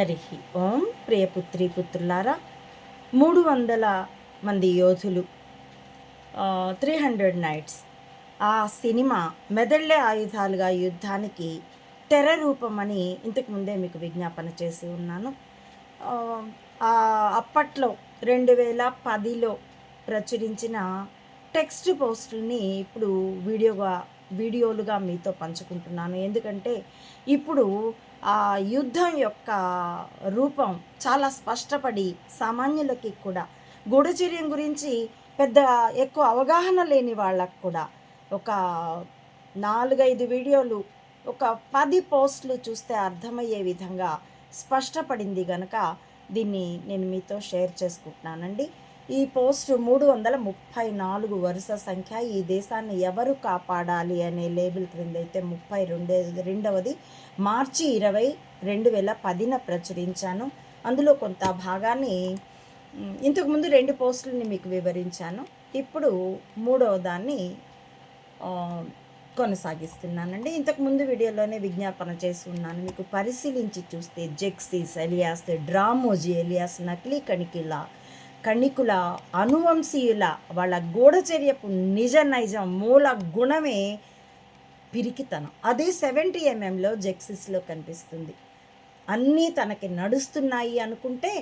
హరి ఓం. ప్రియపుత్రి పుత్రులారా, 300 మంది యోధులు, 300 నైట్స్, ఆ సినిమా మెదళ్లే ఆయుధాలుగా యుద్ధానికి తెర రూపమని ఇంతకుముందే మీకు విజ్ఞాపన చేసి ఉన్నాను. అప్పట్లో 2010లో ప్రచురించిన టెక్స్ట్ పోస్టుల్ని ఇప్పుడు వీడియోలుగా మీతో పంచుకుంటున్నాను. ఎందుకంటే ఇప్పుడు ఆ యుద్ధం యొక్క రూపం చాలా స్పష్టపడి సామాన్యులకి కూడా, గూఢచర్యం గురించి పెద్ద ఎక్కువ అవగాహన లేని వాళ్ళకు కూడా ఒక 4-5 వీడియోలు, ఒక 10 పోస్టులు చూస్తే అర్థమయ్యే విధంగా స్పష్టపడింది గనక దీన్ని నేను మీతో షేర్ చేసుకుంటున్నానండి. ఈ పోస్ట్ 334 వరుస సంఖ్య. ఈ దేశాన్ని ఎవరు కాపాడాలి అనే లేబుల్ క్రింద అయితే 32వ మార్చి 20, 2010న ప్రచురించాను. అందులో కొంత భాగాన్ని ఇంతకుముందు 2 పోస్టులని మీకు వివరించాను. ఇప్పుడు 3వ దాన్ని కొనసాగిస్తున్నానండి. ఇంతకుముందు వీడియోలోనే విజ్ఞాపన చేసి ఉన్నాను. మీకు పరిశీలించి చూస్తే జెక్సిస్ ఎలియాస్ డ్రామోజీ ఎలియాస్ నకిలీ కణికుల అనువంశీయుల వాళ్ళ గూఢచర్యపు నైజం మూల గుణమే పిరికితనం. అదే 70mm జెక్సిస్లో కనిపిస్తుంది. అన్నీ తనకి నడుస్తున్నాయి అనుకుంటే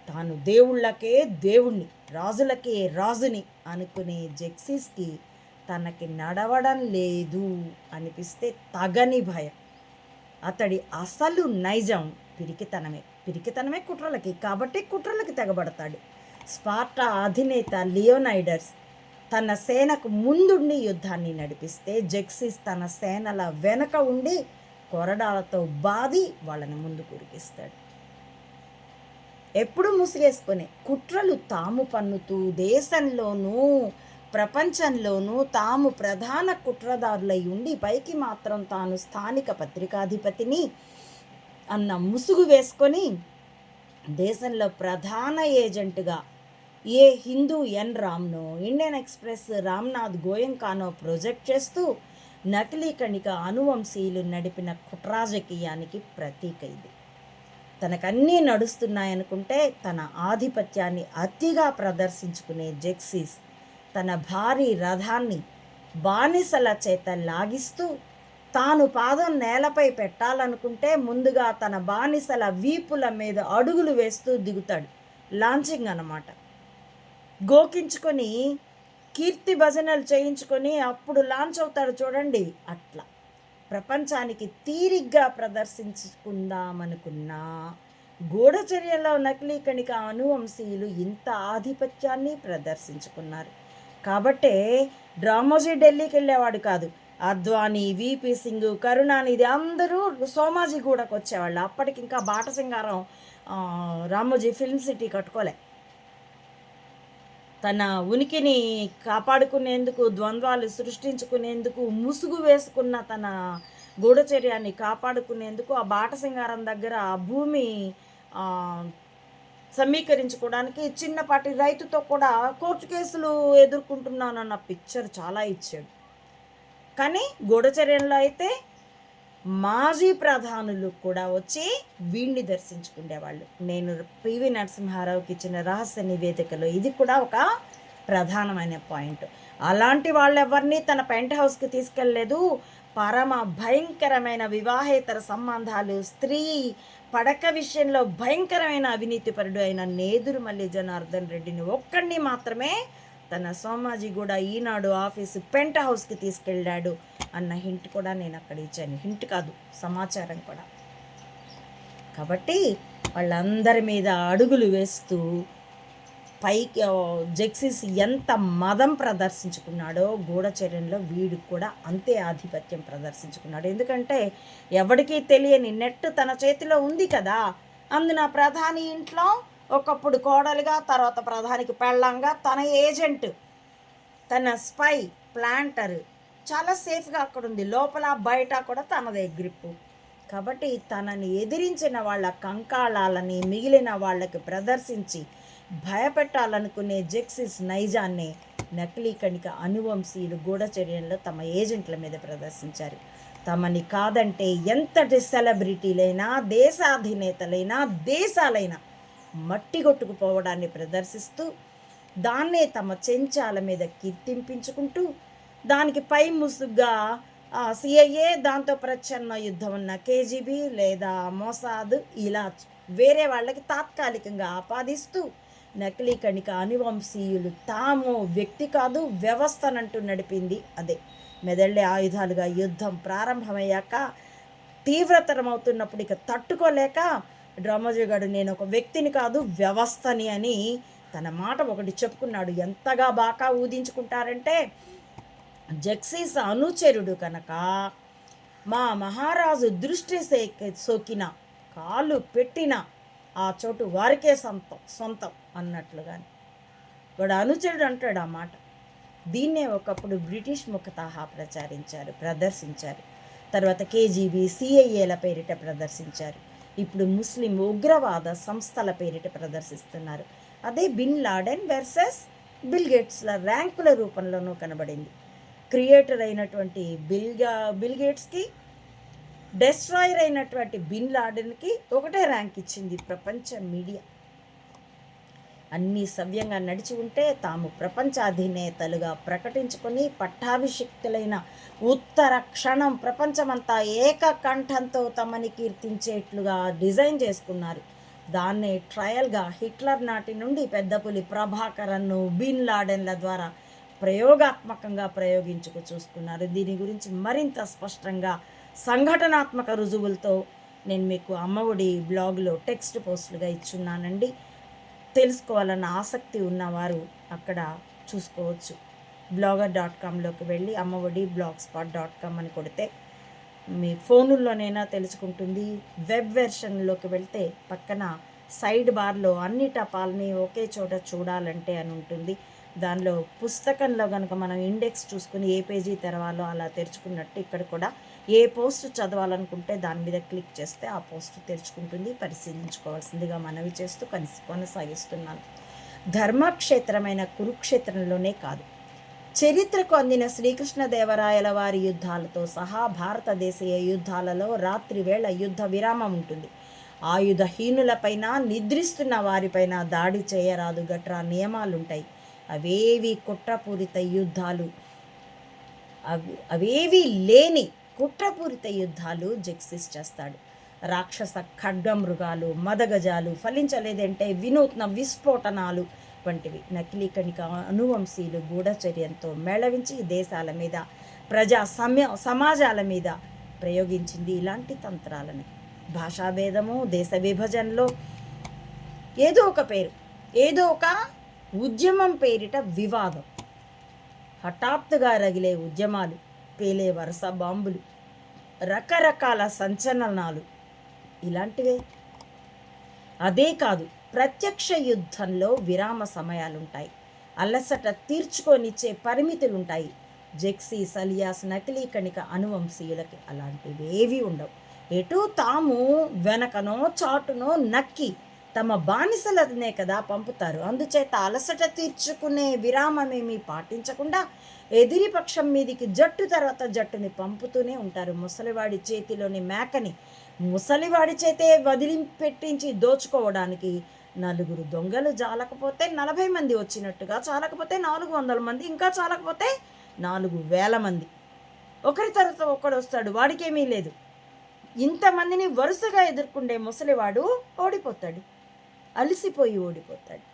తాను దేవుళ్ళకే దేవుణ్ణి, రాజులకే రాజుని అనుకునే జెక్సిస్కి తనకి నడవడం లేదు అనిపిస్తే తగని భయం. అతడి అసలు నైజం పిరికితనమే కుట్రలకి, కాబట్టి కుట్రలకి తెగబడతాడు. స్పార్టా అధినేత లియోనైడస్ తన సేనకు ముందుండి యుద్ధాన్ని నడిపిస్తే జెక్సిస్ తన సేనల వెనక ఉండి కొరడాలతో బాది వాళ్ళని ముందు కురికిస్తాడు. ఎప్పుడు ముసిగేసుకునే కుట్రలు తాము పన్నుతూ దేశంలోనూ ప్రపంచంలోనూ తాము ప్రధాన కుట్రదారులై ఉండి పైకి మాత్రం తాను స్థానిక పత్రికాధిపతిని అన్న ముసుగు వేసుకొని దేశంలో ప్రధాన ఏజెంటుగా ఏ హిందూ ఎన్ రామ్నో, ఇండియన్ ఎక్స్ప్రెస్ రామ్నాథ్ గోయంకానో ప్రొజెక్ట్ చేస్తూ నకిలీ కణిక అనువంశీయులు నడిపిన కుట్రాజకీయానికి ప్రతీక ఇది. తనకన్నీ నడుస్తున్నాయనుకుంటే తన ఆధిపత్యాన్ని అతిగా ప్రదర్శించుకునే జెక్సిస్ తన భారీ రథాన్ని బానిసల చేత లాగిస్తూ తాను పాదం నేలపై పెట్టాలనుకుంటే ముందుగా తన బానిసల వీపుల మీద అడుగులు వేస్తూ దిగుతాడు. లాంచింగ్ అన్నమాట. గోకించుకొని కీర్తి భజనలు చేయించుకొని అప్పుడు లాంచ్ అవుతాడు చూడండి. అట్లా ప్రపంచానికి తీరిగ్గా ప్రదర్శించుకుందామనుకున్నా గూఢచర్యలో నకిలీ కణిక అనువంశీయులు ఇంత ఆధిపత్యాన్ని ప్రదర్శించుకున్నారు. కాబట్టే డ్రామోజీ ఢిల్లీకి వెళ్ళేవాడు కాదు. అద్వానీ, విపి సింగ్, కరుణానిధి అందరూ సోమాజిగూడకు వచ్చేవాళ్ళు. అప్పటికి ఇంకా బాటసింగారం రామోజీ ఫిల్మ్ సిటీ కట్టుకోలే. తన ఉనికిని కాపాడుకునేందుకు, ద్వంద్వాలు సృష్టించుకునేందుకు, ముసుగు వేసుకున్న తన గూఢచర్యాన్ని కాపాడుకునేందుకు ఆ బాటసింగారం దగ్గర భూమి సమీకరించుకోవడానికి చిన్నపాటి రైతుతో కూడా కోర్టు కేసులు ఎదుర్కొంటున్నానన్న పిక్చర్ చాలా ఇచ్చాడు. కానీ గూఢచర్యంలో అయితే మాజీ ప్రధానులు కూడా వచ్చి వీణ్ణి దర్శించుకునేవాళ్ళు. నేను పివి నరసింహారావుకి ఇచ్చిన రహస్య నివేదికలో ఇది కూడా ఒక ప్రధానమైన పాయింట్. అలాంటి వాళ్ళెవరినీ తన పెంట్ హౌస్కి తీసుకెళ్ళలేదు. పరమ భయంకరమైన వివాహేతర సంబంధాలు, స్త్రీ పడక విషయంలో భయంకరమైన అవినీతిపరుడు అయిన నేదురుమల్లి జనార్దన్ రెడ్డిని ఒక్కడిని మాత్రమే తన సోమాజిగూడ ఈనాడు ఆఫీసు పెంట్ హౌస్కి తీసుకెళ్ళాడు అన్న హింట్ కూడా నేను అక్కడ ఇచ్చాను. హింట్ కాదు, సమాచారం కూడా. కాబట్టి వాళ్ళందరి మీద అడుగులు వేస్తూ పైకి జెక్సిస్ ఎంత మదం ప్రదర్శించుకున్నాడో గూఢచర్యంలో వీడు కూడా అంతే ఆధిపత్యం ప్రదర్శించుకున్నాడు. ఎందుకంటే ఎవరికీ తెలియని నెట్ తన చేతిలో ఉంది కదా. అందున ప్రధాని ఇంట్లో ఒకప్పుడు కోడలుగా, తర్వాత ప్రధానికి పెళ్ళంగా, తన ఏజెంట్, తన స్పై, ప్లాంటర్ చాలా సేఫ్గా అక్కడ ఉంది. లోపల బయట కూడా తనదే గ్రిప్పు. కాబట్టి తనని ఎదిరించిన వాళ్ళ కంకాళాలని మిగిలిన వాళ్ళకి ప్రదర్శించి భయపెట్టాలనుకునే జెక్సిస్ నైజాన్ని నకిలీ కణిక అనువంశీయులు గూఢచర్యంలో తమ ఏజెంట్ల మీద ప్రదర్శించారు. తమని కాదంటే ఎంతటి సెలబ్రిటీలైనా, దేశాధినేతలైనా, దేశాలైనా మట్టి కొట్టుకుపోవడాన్ని ప్రదర్శిస్తూ దాన్నే తమ చెంచాల మీద కీర్తింపించుకుంటూ దానికి పై ముసుగ్గా సిఐఏ, దాంతో ప్రచ్ఛన్న యుద్ధం ఉన్న కేజీబీ లేదా మొసాద్ ఇలా వేరే వాళ్ళకి తాత్కాలికంగా ఆపాదిస్తూ నకిలీ కణిక అనువంశీయులు తాము వ్యక్తి కాదు వ్యవస్థనంటూ నడిపింది అదే. మెదళ్ళే ఆయుధాలుగా యుద్ధం ప్రారంభమయ్యాక తీవ్రతరమవుతున్నప్పుడు ఇక తట్టుకోలేక డ్రామోజీగాడు నేను ఒక వ్యక్తిని కాదు వ్యవస్థని అని తన మాట ఒకటి చెప్పుకున్నాడు. ఎంతగా బాకా ఊదించుకుంటారంటే జక్సీస్ అనుచరుడు కనుక మా మహారాజు దృష్టి సోకిన కాలు పెట్టిన ఆ చోటు వారికే సొంతం అన్నట్లుగాని వాడు అనుచరుడు అంటాడు ఆ మాట. దీన్నే ఒకప్పుడు బ్రిటిష్ ముఖతహా ప్రదర్శించారు. తర్వాత కేజీబీ, సిఐఏల పేరిట ప్రదర్శించారు. ఇప్పుడు ముస్లిం ఉగ్రవాద సంస్థల పేరిట ప్రదర్శిస్తున్నారు. అదే బిన్ లాడెన్ వర్సెస్ బిల్ గేట్స్ల ర్యాంకుల రూపంలోనూ కనబడింది. క్రియేటర్ అయినటువంటి బిల్ గేట్స్కి, డెస్ట్రాయర్ అయినటువంటి బిన్ లాడెన్కి ఒకటే ర్యాంక్ ఇచ్చింది ప్రపంచ మీడియా. అన్నీ సవ్యంగా నడిచి ఉంటే తాము ప్రపంచాధినేతలుగా ప్రకటించుకొని పట్టాభిషిక్తులైన ఉత్తర క్షణం ప్రపంచమంతా ఏకకంఠంతో తమని కీర్తించేట్లుగా డిజైన్ చేసుకున్నారు. దాన్నే ట్రయల్గా హిట్లర్ నాటి నుండి పెద్దపులి ప్రభాకరన్ను బిన్ లాడెన్ల ద్వారా ప్రయోగాత్మకంగా ప్రయోగించుకు చూసుకున్నారు. దీని గురించి మరింత స్పష్టంగా సంఘటనాత్మక రుజువులతో నేను మీకు అమ్మఒడి బ్లాగ్లో టెక్స్ట్ పోస్టులుగా ఇచ్చున్నానండి. తెలుసుకోవాలన్న ఆసక్తి ఉన్నవారు అక్కడ చూసుకోవచ్చు. blogger.comలోకి వెళ్ళి అమ్మఒడి blogspot.com అని కొడితే మీ ఫోనుల్లోనైనా తెలుసుకుంటుంది. వెబ్ వెర్షన్లోకి వెళ్తే పక్కన సైడ్ బార్లో అన్ని టపాలని ఒకే చోట చూడాలంటే అని ఉంటుంది. దానిలో పుస్తకంలో కనుక మనం ఇండెక్స్ చూసుకుని ఏ పేజీ తెరవాలో అలా తెరుచుకున్నట్టు ఇక్కడ కూడా ఏ పోస్ట్ చదవాలనుకుంటే దాని మీద క్లిక్ చేస్తే ఆ పోస్ట్ తెరుచుకుంటుంది. పరిశీలించుకోవాల్సిందిగా మనవి చేస్తూ కొనసాగిస్తున్నాను. ధర్మక్షేత్రమైన కురుక్షేత్రంలోనే కాదు, చరిత్రకు అందిన శ్రీకృష్ణదేవరాయల వారి యుద్ధాలతో సహా భారతదేశీయ యుద్ధాలలో రాత్రి వేళ యుద్ధ విరామం ఉంటుంది. ఆయుధహీనులపైన, నిద్రిస్తున్న వారిపైన దాడి చేయరాదు గట్రా నియమాలుంటాయి. అవేవి కుట్రపూరిత యుద్ధాలు, అవేవి లేని కుట్రపూరిత యుద్ధాలు జక్సిస్ చేస్తాడు. రాక్షస ఖడ్గమృగాలు, మదగజాలు, ఫలించలేదంటే వినూత్న విస్ఫోటనాలు వంటివి నకిలీ కణిక అనువంశీయులు గూఢచర్యంతో మేళవించి దేశాల మీద, ప్రజా సమాజాల మీద ప్రయోగించింది ఇలాంటి తంత్రాలని. భాషాభేదము, దేశ విభజనలో ఏదో ఒక పేరు, ఏదో ఒక ఉద్యమం పేరిట వివాదం, హఠాత్తుగా రగిలే ఉద్యమాలు, పేలే వరుస బాంబులు, రకరకాల సంచలనాలు ఇలాంటివే. అదే కాదు, ప్రత్యక్ష యుద్ధంలో విరామ సమయాలుంటాయి, అలసట తీర్చుకొనిచ్చే పరిమితులుంటాయి. జక్సీస్ అలియాస్ నకిలీ కణిక అనువంశీయులకి అలాంటివేవి ఉండవు. ఎటు తాము వెనకనో చాటునో నక్కి తమ బానిసలనే కదా పంపుతారు. అందుచేత అలసట తీర్చుకునే విరామమేమీ పాటించకుండా ఎదిరి పక్షం మీదికి జట్టు తర్వాత జట్టుని పంపుతూనే ఉంటారు. ముసలివాడి చేతిలోని మేకని ముసలివాడి చేతే వదిలిపెట్టించి దోచుకోవడానికి నలుగురు దొంగలు చాలకపోతే 40 మంది వచ్చినట్టుగా, చాలకపోతే 400 మంది, ఇంకా చాలకపోతే 4000 మంది. ఒకరి తర్వాత ఒకడు వస్తాడు, వాడికేమీ లేదు. ఇంతమందిని వరుసగా ఎదుర్కొండే ముసలివాడు ఓడిపోతాడు, అలసిపోయి ఓడిపోతాడు.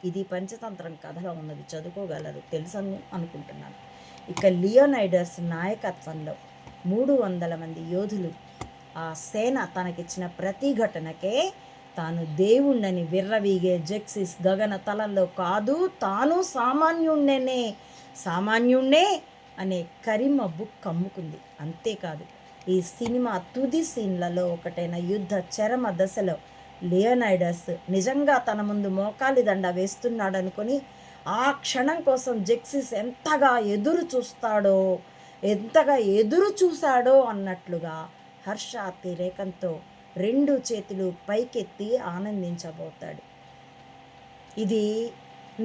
ఇది పంచతంత్రం కథలో ఉన్నది, చదువుకోగలరు, తెలుసు అనుకుంటున్నాను. ఇక లియోనైడస్ నాయకత్వంలో 300 మంది యోధులు, ఆ సేన తనకిచ్చిన ప్రతి ఘటనకే తాను దేవుణ్ణని విర్రవీగే జక్సిస్ గగన తలంలో కాదు, తాను సామాన్యుణ్ణే అనే కరిమబ్బు కమ్ముకుంది. అంతేకాదు, ఈ సినిమా తుది సీన్లలో ఒకటైన యుద్ధ చరమ దశలో లియోనైడస్ నిజంగా తన ముందు మోకాలి దండ వేస్తున్నాడనుకొని ఆ క్షణం కోసం జక్సిస్ ఎంతగా ఎదురు చూశాడో అన్నట్లుగా హర్షాతిరేకంతో 2 చేతులు పైకెత్తి ఆనందించబోతాడు. ఇది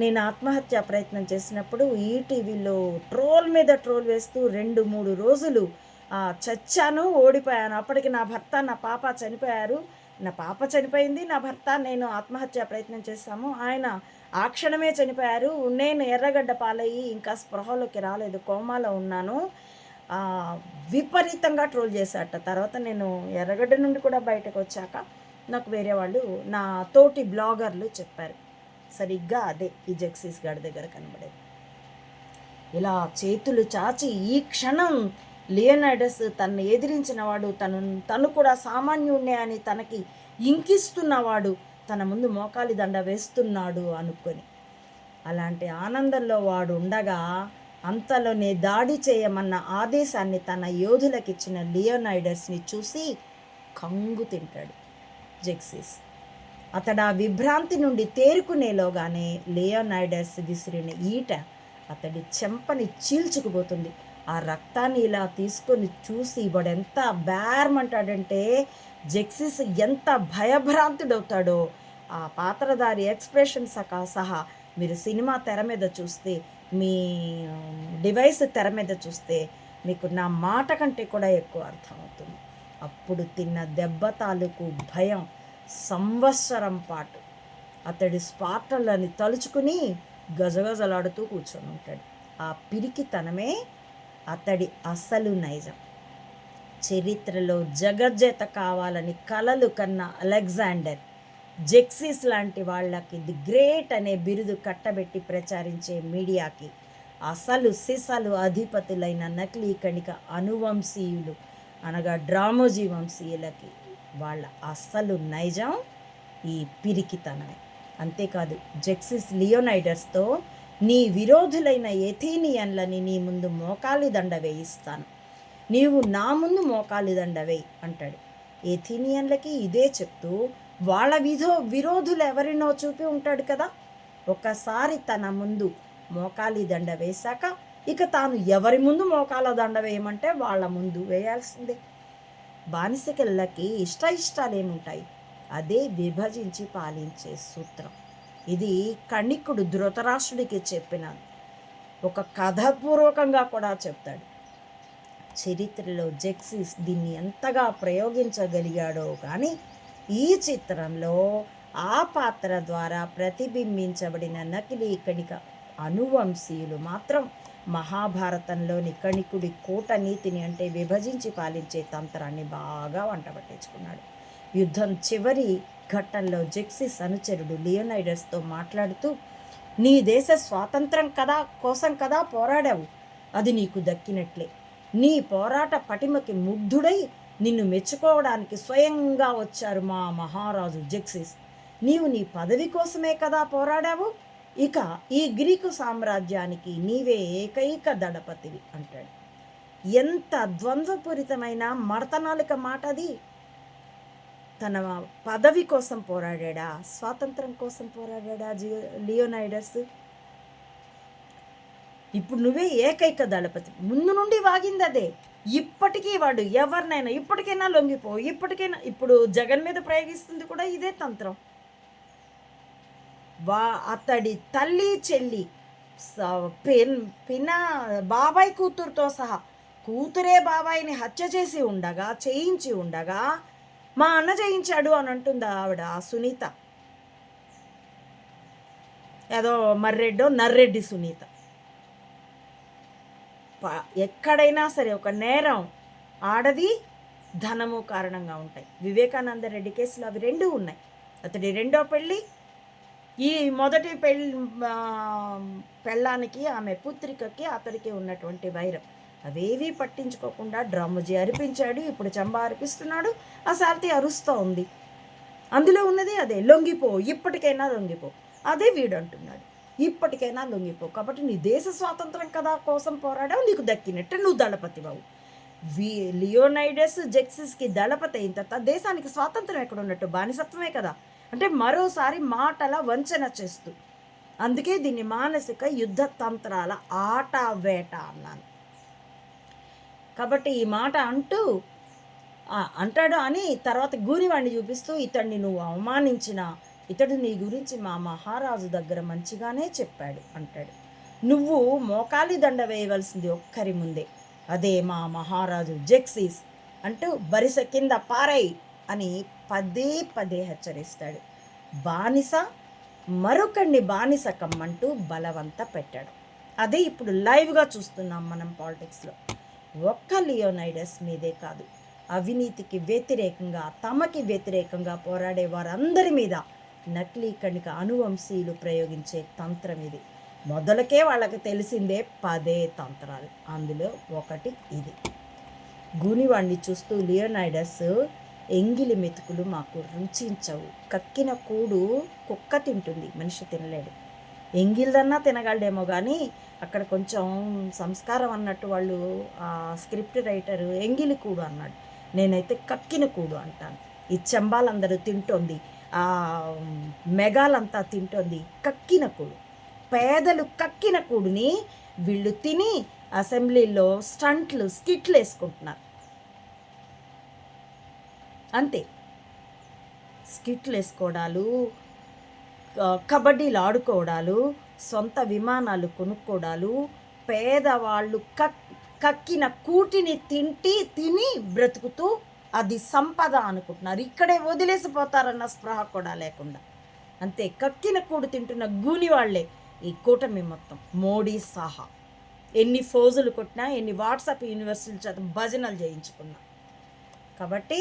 నేను ఆత్మహత్య ప్రయత్నం చేసినప్పుడు ఈటీవీలో ట్రోల్ మీద ట్రోల్ వేస్తూ 2-3 రోజులు చచ్చాను, ఓడిపోయాను. అప్పటికి నా భర్త, నా పాప చనిపోయారు. నా పాప చనిపోయింది, నా భర్త, నేను ఆత్మహత్య ప్రయత్నం చేశాము. ఆయన ఆ క్షణమే చనిపోయారు. నేను ఎర్రగడ్డ పాలయ్యి ఇంకా స్పృహలోకి రాలేదు, కోమాలో ఉన్నాను. విపరీతంగా ట్రోల్ చేశాట. తర్వాత నేను ఎర్రగడ్డ నుండి కూడా బయటకు వచ్చాక నాకు వేరే వాళ్ళు, నా తోటి బ్లాగర్లు చెప్పారు, సరిగ్గా అదే ఈ జెక్సీస్ గారి దగ్గర కనబడేది. ఇలా చేతులు చాచి ఈ క్షణం లియోనైడస్ తనను ఎదిరించినవాడు, తను కూడా సామాన్యుణ్ణే అని తనకి ఇంకిస్తున్నవాడు తన ముందు మోకాలి దండ వేస్తున్నాడు అనుకొని, అలాంటి ఆనందంలో వాడు ఉండగా అంతలోనే దాడి చేయమన్న ఆదేశాన్ని తన యోధులకిచ్చిన లియోనైడస్ని చూసి కంగు తింటాడు జెక్సిస్. అతడు ఆ విభ్రాంతి నుండి తేరుకునేలోగానే లియోనైడస్ విసిరిన ఈట అతడి చెంపని చీల్చుకుపోతుంది. ఆ రక్తాన్ని ఇలా తీసుకొని చూసి వాడెంత బేరమంటాడంటే, జెక్సిస్ ఎంత భయభ్రాంతుడవుతాడో ఆ పాత్రధారి ఎక్స్ప్రెషన్ సహా మీరు సినిమా తెర మీద చూస్తే, మీ డివైస్ తెర మీద చూస్తే మీకు నా మాట కంటే కూడా ఎక్కువ అర్థమవుతుంది. అప్పుడు తిన్న దెబ్బ తాలూకు భయం సంవత్సరం పాటు అతడి స్పాట్లని తలుచుకుని గజగజలాడుతూ కూర్చొని ఉంటాడు. ఆ పిరికితనమే అతడి అసలు నైజం. చరిత్రలో జగజ్జేత కావాలని కలలు కన్న అలెగ్జాండర్ జెక్సిస్ లాంటి వాళ్ళకి ది గ్రేట్ అనే బిరుదు కట్టబెట్టి ప్రచారించే మీడియాకి అసలు సిసలు అధిపతులైన నకిలీ కణిక అనువంశీయులు అనగా డ్రామోజీ వంశీయులకి వాళ్ళ అసలు నైజం ఈ పిరికితనమే. అంతేకాదు, జెక్సిస్ లియోనైడస్తో నీ విరోధులైన ఎథీనియన్లని నీ ముందు మోకాలి దండ వేయిస్తాను, నీవు నా ముందు మోకాలి దండ వేయి అంటాడు. ఎథీనియన్లకి ఇదే చెప్తూ వాళ్ళ విరోధులు ఎవరినో చూపి ఉంటాడు కదా. ఒకసారి తన ముందు మోకాలి దండ వేశాక ఇక తాను ఎవరి ముందు మోకాల దండ వేయమంటే వాళ్ళ ముందు వేయాల్సిందే. బానిసకిళ్ళకి ఇష్టాలు ఏముంటాయి? అదే విభజించి పాలించే సూత్రం. ఇది కణికుడు ధృతరాష్ట్రుడికి చెప్పిన ఒక కథపూర్వకంగా కూడా చెప్తాడు. చరిత్రలో జెక్సిస్ దీన్ని ఎంతగా ప్రయోగించగలిగాడో కానీ ఈ చిత్రంలో ఆ పాత్ర ద్వారా ప్రతిబింబించబడిన నకిలీ కణిక అనువంశీయులు మాత్రం మహాభారతంలోని కణికుడి కూటనీతిని అంటే విభజించి పాలించే తంత్రాన్ని బాగా వంటబట్టించుకున్నాడు. యుద్ధం చివరి ఘట్టంలో జెక్సిస్ అనుచరుడు లియోనైడస్తో మాట్లాడుతూ, నీ దేశ స్వాతంత్రం కోసం కదా పోరాడావు, అది నీకు దక్కినట్లే. నీ పోరాట పటిమకి ముగ్ధుడై నిన్ను మెచ్చుకోవడానికి స్వయంగా వచ్చారు మా మహారాజు జెక్సిస్. నీవు నీ పదవి కోసమే కదా పోరాడావు, ఇక ఈ గ్రీకు సామ్రాజ్యానికి నీవే ఏకైక దళపతివి అంటాడు. ఎంత ద్వంద్వపూరితమైన మడతనాలిక మాట అది. తన పదవి కోసం పోరాడా, స్వాతంత్రం కోసం పోరాడా లియోనైడస్. ఇప్పుడు నువ్వే ఏకైక దళపతి. ముందు నుండి వాగింది అదే. ఇప్పటికీ వాడు ఎవరినైనా ఇప్పటికైనా లొంగిపో, ఇప్పటికైనా ఇప్పుడు జగన్ మీద ప్రయోగిస్తుంది కూడా ఇదే తంత్రం. అతడి తల్లి చెల్లి బాబాయ్ కూతురుతో సహా కూతురే బాబాయిని హత్య చేయించి ఉండగా మా అన్న చేయించాడు అని అంటుంది ఆవిడ సునీత. ఏదో నర్రెడ్డి సునీత. ఎక్కడైనా సరే ఒక నేరం ఆడది ధనము కారణంగా ఉంటాయి. వివేకానంద రెడ్డి కేసులో అవి రెండూ ఉన్నాయి. అతడి రెండో పెళ్ళి, ఈ మొదటి పెళ్ళానికి ఆమె పుత్రికకి అతడికి ఉన్నటువంటి వైరం, అవేవీ పట్టించుకోకుండా డ్రామోజీ అరిపించాడు. ఇప్పుడు చంబా అరిపిస్తున్నాడు. ఆ సారథి అరుస్తూ ఉంది. అందులో ఉన్నది అదే, లొంగిపో, ఇప్పటికైనా లొంగిపో. అదే వీడు అంటున్నాడు, ఇప్పటికైనా లొంగిపో. కాబట్టి నీ దేశ స్వాతంత్రం కదా కోసం పోరాడావు, నీకు దక్కినట్టు నువ్వు దళపతి బావు. లియోనైడస్ జెక్సిస్కి దళపతి అయిన తర్వాత దేశానికి స్వాతంత్రం ఎక్కడ ఉన్నట్టు? బానిసత్వమే కదా. అంటే మరోసారి మాటల వంచన చేస్తూ, అందుకే దీన్ని మానసిక యుద్ధ తంత్రాల ఆట వేట అన్నాను. కాబట్టి ఈ మాట అంటాడు అని తర్వాత గూనివాడిని చూపిస్తూ, ఇతడిని నువ్వు అవమానించిన, ఇతడు నీ గురించి మా మహారాజు దగ్గర మంచిగానే చెప్పాడు అంటాడు. నువ్వు మోకాలి దండ వేయవలసింది ఒక్కరి ముందే, అదే మా మహారాజు జెక్సిస్ అంటూ బరిస కింద పారై అని పదే పదే హెచ్చరిస్తాడు. బానిస మరొకడిని బానిస కమ్మంటూ బలవంత పెట్టాడు. అదే ఇప్పుడు లైవ్గా చూస్తున్నాం మనం పాలిటిక్స్లో. ఒక్క లియోనైడస్ మీదే కాదు, అవినీతికి వ్యతిరేకంగా తమకి వ్యతిరేకంగా పోరాడే వారందరి మీద నకిలీ కణిక అనువంశీయులు ప్రయోగించే తంత్రం ఇది. మొదలకే వాళ్ళకి తెలిసిందే 10 తంత్రాలు, అందులో ఒకటి ఇది. గూనివాణ్ణి చూస్తూ లియోనైడస్, ఎంగిలి మెతుకులు మాకు రుచించవు, కక్కిన కూడు కుక్క తింటుంది, మనిషి తినలేడు. ఎంగిల్దన్నా తినగలడేమో కానీ అక్కడ కొంచెం సంస్కారం అన్నట్టు వాళ్ళు ఆ స్క్రిప్ట్ రైటరు ఎంగిలి కూడు అన్నాడు, నేనైతే కక్కిన కూడు అంటాను. ఈ చెంబాలందరూ తింటోంది, ఆ మెగాలంతా తింటోంది కక్కిన కూడు. పేదలు కక్కిన కూడుని వీళ్ళు తిని అసెంబ్లీలో స్కిట్లు వేసుకుంటున్నారు. అంతే, స్కిట్లు వేసుకోవడాలు, కబడ్డీలు ఆడుకోవడాలు, సొంత విమానాలు కొనుక్కోవడాలు, పేదవాళ్ళు కక్కిన కూటిని తిని బ్రతుకుతూ అది సంపద అనుకుంటున్నారు. ఇక్కడే వదిలేసిపోతారన్న స్పృహ కూడా లేకుండా. అంతే, కక్కిన కూడు తింటున్న గూని వాళ్లే ఈ కూటమి మొత్తం. మోడీ సహా ఎన్ని ఫోజులు కొట్టినా, ఎన్ని వాట్సాప్ యూనివర్సిటీల చేత భజనలు చేయించుకున్నా. కాబట్టి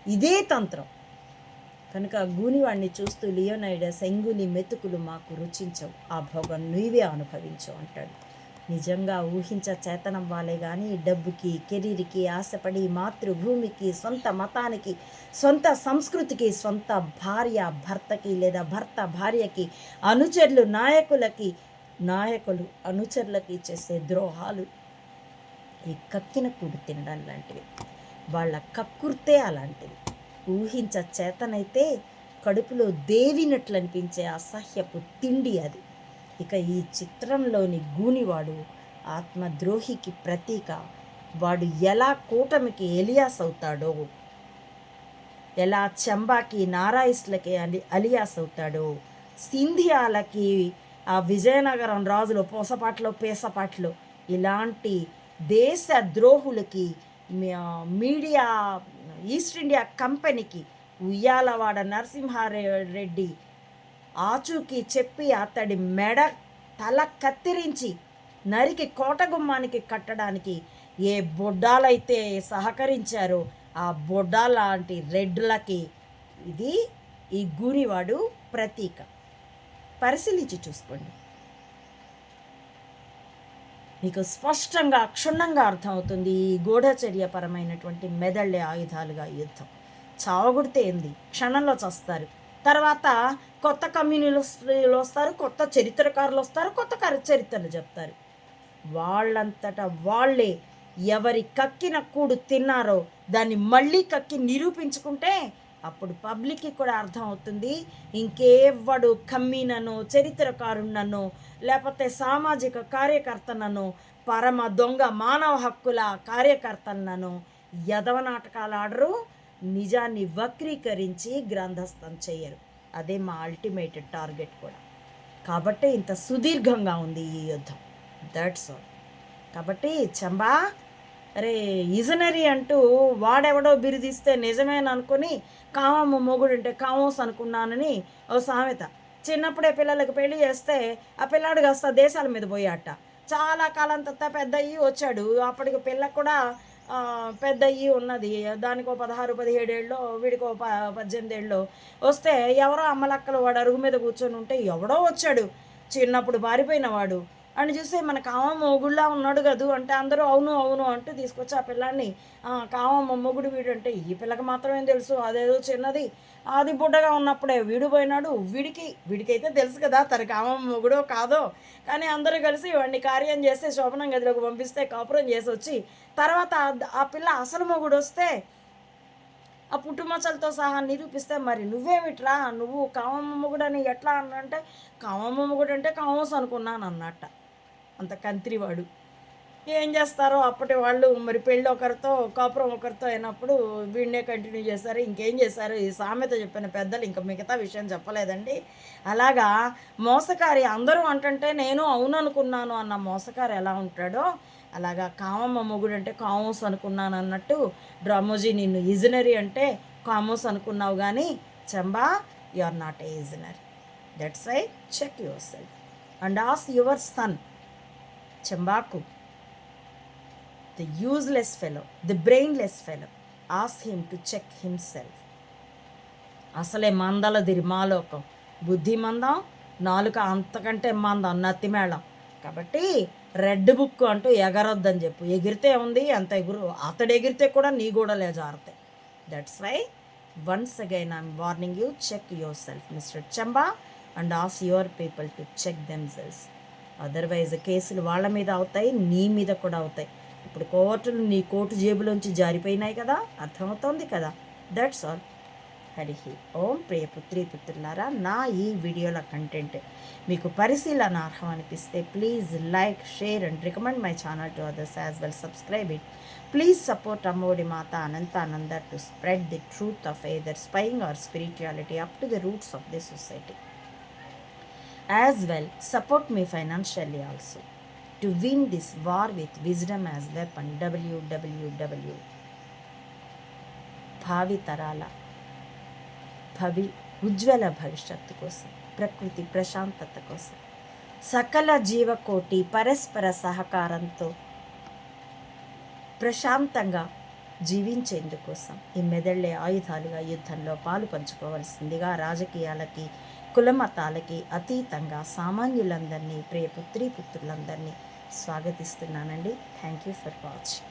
ఇదే తంత్రం. కనుక గూనివాణ్ణి చూస్తూ లియోనైడస్, ఎంగులి మెతుకులు మాకు రుచించవు, ఆ భోగం నువ్వే అనుభవించవు అంటాడు. నిజంగా ఊహించ చేతనం వాళ్ళే కానీ డబ్బుకి, కెరీర్కి ఆశపడి మాతృభూమికి, సొంత మతానికి, సొంత సంస్కృతికి, సొంత భార్య భర్తకి లేదా భర్త భార్యకి, నాయకులు అనుచరులకి చేసే ద్రోహాలు ఈ కక్కిన కూడు తినడం లాంటివి. వాళ్ళ కక్కుర్తే అలాంటివి. ఊహించ చేతనైతే కడుపులో దేవినట్లు అనిపించే అసహ్యపు తిండి అది. ఇక ఈ చిత్రంలోని గూనివాడు ఆత్మద్రోహికి ప్రతీక. వాడు ఎలా కూటమికి ఎలియాస్ అవుతాడో, ఎలా చంబాకి నారాయిస్లకి అలియాస్ అవుతాడో, సింధియాలకి ఆ విజయనగరం రాజులు పేసపాట్లో ఇలాంటి దేశ ద్రోహులకి, మీడియా ఈస్ట్ ఇండియా కంపెనీకి ఉయ్యాలవాడ నరసింహారెడ్డి ఆచూకీ చెప్పి అతడి తల కత్తిరించి నరికి కోటగుమ్మానికి కట్టడానికి ఏ బొడ్డాలైతే సహకరించారో ఆ బొడ్డాలాంటి రెడ్లకి ఇది ఈ గూనివాడు ప్రతీక. పరిశీలించి చూసుకోండి, మీకు స్పష్టంగా క్షుణ్ణంగా అర్థమవుతుంది. ఈ గూఢచర్యపరమైనటువంటి మెదళ్ళే ఆయుధాలుగా యుద్ధం. చావగొడితే ఏంది, క్షణంలో చస్తారు. తర్వాత కొత్త కమ్యూనిస్టులు వస్తారు, కొత్త చరిత్రకారులు వస్తారు, కొత్త చరిత్రలు చెప్తారు. వాళ్ళంతటా వాళ్ళే ఎవరి కక్కిన కూడు తిన్నారో దాన్ని మళ్ళీ కక్కి నిరూపించుకుంటే అప్పుడు పబ్లిక్కి కూడా అర్థమవుతుంది. ఇంకేవ్వడు కమ్మీనను, చరిత్రకారుణ్ణను, లేకపోతే సామాజిక కార్యకర్తనను, పరమ దొంగ మానవ హక్కుల కార్యకర్తలను యదవ నాటకాలు ఆడరు, నిజాన్ని వక్రీకరించి గ్రంథస్థం చేయరు. అదే మా అల్టిమేట్ టార్గెట్ కూడా. కాబట్టి ఇంత సుదీర్ఘంగా ఉంది ఈ యుద్ధం. That's all. కాబట్టి చంబా, అరే ఇజనరీ అంటూ వాడెవడో బిరుదిస్తే నిజమేననుకొని కామమ్మ మొగుడు అంటే కామోస్ అనుకున్నానని ఓ సామెత. చిన్నప్పుడే పిల్లలకి పెళ్లి చేస్తే ఆ పిల్లాడు కాస్త దేశాల మీద పోయాట. చాలా కాలం తర్వాత పెద్ద అయ్యి వచ్చాడు. అప్పటికి పిల్ల కూడా పెద్ద అయ్యి ఉన్నది. దానికో 16, 17 ఏళ్ళలో, వీడికో 18 ఏళ్ళలో వస్తే ఎవరో అమ్మలక్కలు వాడు అరుగు మీద కూర్చొని ఉంటే ఎవడో వచ్చాడు చిన్నప్పుడు పారిపోయిన వాడు అని చూస్తే మన కామమ్మ మొగుడులా ఉన్నాడు కదూ అంటే అందరూ అవును అవును అంటూ తీసుకొచ్చి ఆ పిల్లాన్ని కామమ్మ మొగుడు వీడు అంటే ఈ పిల్లకి మాత్రమే తెలుసు, అదేదో చిన్నది, అది బుడ్డగా ఉన్నప్పుడే వీడు పోయినాడు. వీడికైతే తెలుసు కదా తన కామమ్మ మొగుడో కాదో. కానీ అందరూ కలిసి వాడిని కార్యం చేస్తే శోభనం గదిలోకి పంపిస్తే కాపురం చేసి వచ్చి తర్వాత ఆ పిల్ల అసలు మొగుడు వస్తే ఆ పుట్టుమచ్చలతో సహా నిరూపిస్తే మరి నువ్వేమిట్రా, నువ్వు కామమ్మ మొగుడు అని ఎట్లా అంటే కామమ్మ మొగుడు అంటే కామోస్ అనుకున్నాను అన్నట్ట. అంత కంత్రివాడు. ఏం చేస్తారో అప్పటి వాళ్ళు మరి పెళ్ళి ఒకరితో కాపురం ఒకరితో అయినప్పుడు వీడినే కంటిన్యూ చేశారు. ఇంకేం చేశారు, ఈ సామెత చెప్పిన పెద్దలు ఇంకా మిగతా విషయం చెప్పలేదండి. అలాగా మోసకారి అందరూ అంటుంటే నేను అవును అనుకున్నాను అన్న మోసకారి ఎలా ఉంటాడో అలాగా కామమ్మ మొగుడు అంటే కామోస్ అనుకున్నాను అన్నట్టు డ్రామోజీ నిన్ను ఇజనరీ అంటే కామోస్ అనుకున్నావు కానీ Chamba you are not a visionary. That's why check yourself and ask your son చంబాకు, the useless fellow, the brainless fellow, ask him to check himself. అసలే మందలదిరి మాలోకం, బుద్ధి మందం, నాలుక అంతకంటే మందం, నత్తిమేళం. కాబట్టి రెడ్ బుక్ అంటూ ఎగరొద్దని చెప్పు. ఎగిరితే ఉంది అంత ఎగురు, అతడు ఎగిరితే కూడా నీ గూడలే జారుతాయి. That's why once again I'm warning you, check yourself mister Chamba and ask your people to check themselves. Otherwise కేసులు వాళ్ళ మీద అవుతాయి, నీ మీద కూడా అవుతాయి. ఇప్పుడు కోర్టులు నీ కోర్టు జేబులోంచి జారిపోయినాయి కదా, అర్థమవుతోంది కదా. That's all. హరి ఓం. ప్రియ పుత్రి పుత్రులారా, నా ఈ వీడియోల కంటెంట్ మీకు పరిశీలనార్హం అనిపిస్తే please like, share and recommend my channel to others as well. Subscribe it. Please support Ammodi Mata Anantananda to spread the truth of either spying or spirituality up to the roots of the society. As well support me financially also to win this war with wisdom as weapon. www. భావితరాల ఉజ్వల భవిష్యత్తు కోసం, ప్రకృతి ప్రశాంతత కోసం, సకల జీవకోటి పరస్పర సహకారంతో ప్రశాంతంగా జీవించేందుకోసం ఈ మెదళ్ళే ఆయుధాలుగా యుద్ధంలో పాలు పంచుకోవాల్సిందిగా రాజకీయాలకి, కులమతాలకి అతీతంగా సామాన్యులందరినీ, ప్రియ పుత్రులందరినీ స్వాగతిస్తున్నానండి. Thank you for watching.